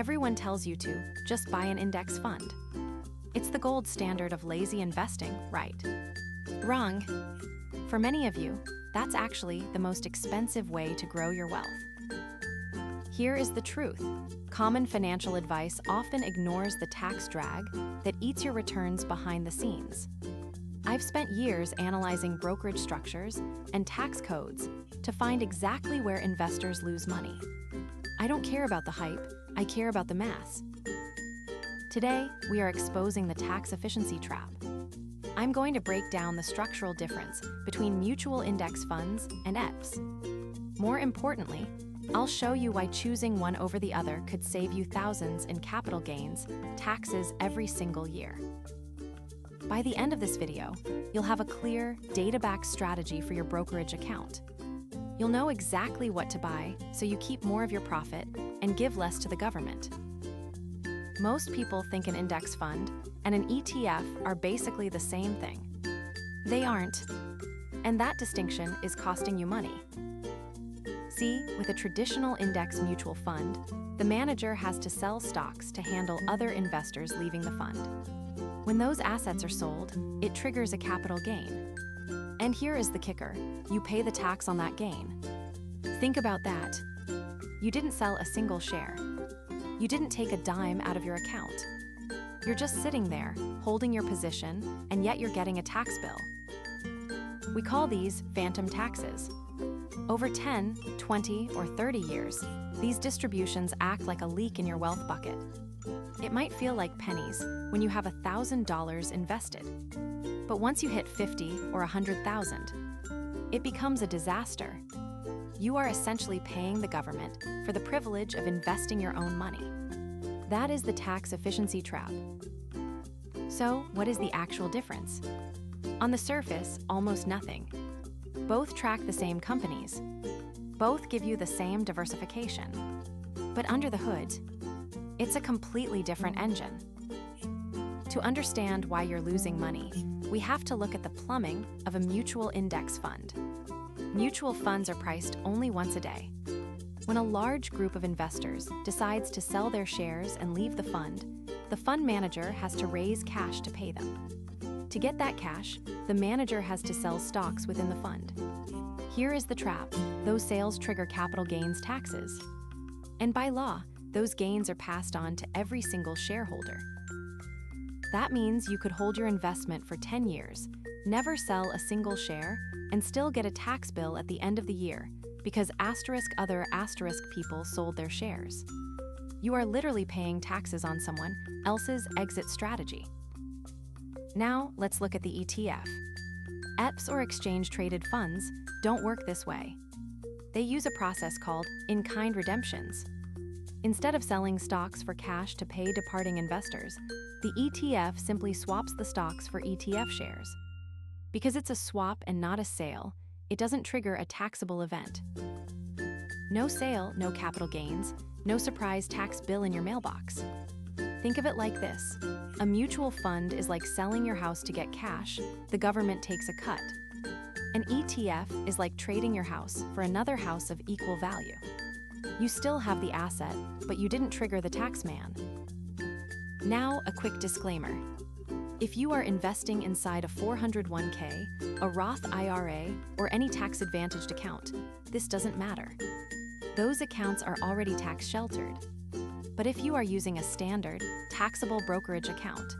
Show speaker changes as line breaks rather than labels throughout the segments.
Everyone tells you to just buy an index fund. It's the gold standard of lazy investing, right? Wrong. For many of you, that's actually the most expensive way to grow your wealth. Here is the truth. Common financial advice often ignores the tax drag that eats your returns behind the scenes. I've spent years analyzing brokerage structures and tax codes to find exactly where investors lose money. I don't care about the hype, I care about the math. Today, we are exposing the tax efficiency trap. I'm going to break down the structural difference between mutual index funds and ETFs. More importantly, I'll show you why choosing one over the other could save you thousands in capital gains taxes every single year. By the end of this video, you'll have a clear, data-backed strategy for your brokerage account. You'll know exactly what to buy so you keep more of your profit and give less to the government. Most people think an index fund and an ETF are basically the same thing. They aren't, and that distinction is costing you money. See, with a traditional index mutual fund, the manager has to sell stocks to handle other investors leaving the fund. When those assets are sold, it triggers a capital gain. And here is the kicker: you pay the tax on that gain. Think about that. You didn't sell a single share. You didn't take a dime out of your account. You're just sitting there, holding your position, and yet you're getting a tax bill. We call these phantom taxes. Over 10, 20, or 30 years, these distributions act like a leak in your wealth bucket. It might feel like pennies when you have $1,000 invested. But once you hit 50 or 100,000, it becomes a disaster. You are essentially paying the government for the privilege of investing your own money. That is the tax efficiency trap. So, what is the actual difference? On the surface, almost nothing. Both track the same companies. Both give you the same diversification. But under the hood, it's a completely different engine. To understand why you're losing money, we have to look at the plumbing of a mutual index fund. Mutual funds are priced only once a day. When a large group of investors decides to sell their shares and leave the fund manager has to raise cash to pay them. To get that cash, the manager has to sell stocks within the fund. Here is the trap: those sales trigger capital gains taxes. And by law, those gains are passed on to every single shareholder. That means you could hold your investment for 10 years, never sell a single share, and still get a tax bill at the end of the year because other people sold their shares. You are literally paying taxes on someone else's exit strategy. Now, let's look at the ETF. ETFs, or exchange-traded funds, don't work this way. They use a process called in-kind redemptions. Instead of selling stocks for cash to pay departing investors, the ETF simply swaps the stocks for ETF shares. Because it's a swap and not a sale, it doesn't trigger a taxable event. No sale, no capital gains, no surprise tax bill in your mailbox. Think of it like this: a mutual fund is like selling your house to get cash, the government takes a cut. An ETF is like trading your house for another house of equal value. You still have the asset, but you didn't trigger the tax man. Now, a quick disclaimer. If you are investing inside a 401k, a Roth IRA, or any tax-advantaged account, this doesn't matter. Those accounts are already tax-sheltered. But if you are using a standard, taxable brokerage account,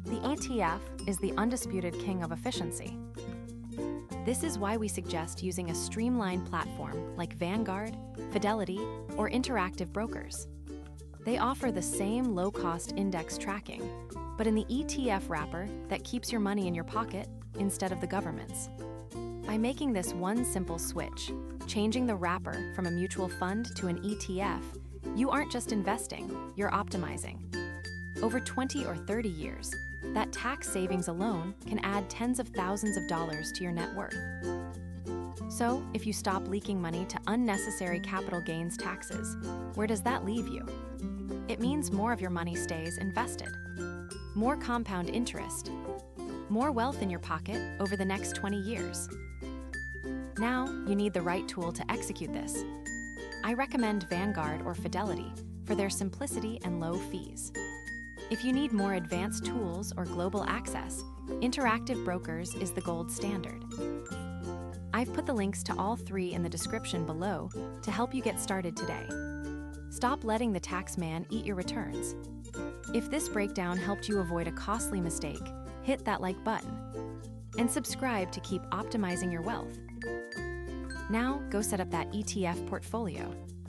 the ETF is the undisputed king of efficiency. This is why we suggest using a streamlined platform like Vanguard, Fidelity, or Interactive Brokers. They offer the same low-cost index tracking, but in the ETF wrapper that keeps your money in your pocket instead of the government's. By making this one simple switch, changing the wrapper from a mutual fund to an ETF, you aren't just investing, you're optimizing. Over 20 or 30 years, that tax savings alone can add tens of thousands of dollars to your net worth. So, if you stop leaking money to unnecessary capital gains taxes, where does that leave you? It means more of your money stays invested. More compound interest. More wealth in your pocket over the next 20 years. Now, you need the right tool to execute this. I recommend Vanguard or Fidelity for their simplicity and low fees. If you need more advanced tools or global access, Interactive Brokers is the gold standard. I've put the links to all three in the description below to help you get started today. Stop letting the tax man eat your returns. If this breakdown helped you avoid a costly mistake, hit that like button and subscribe to keep optimizing your wealth. Now, go set up that ETF portfolio.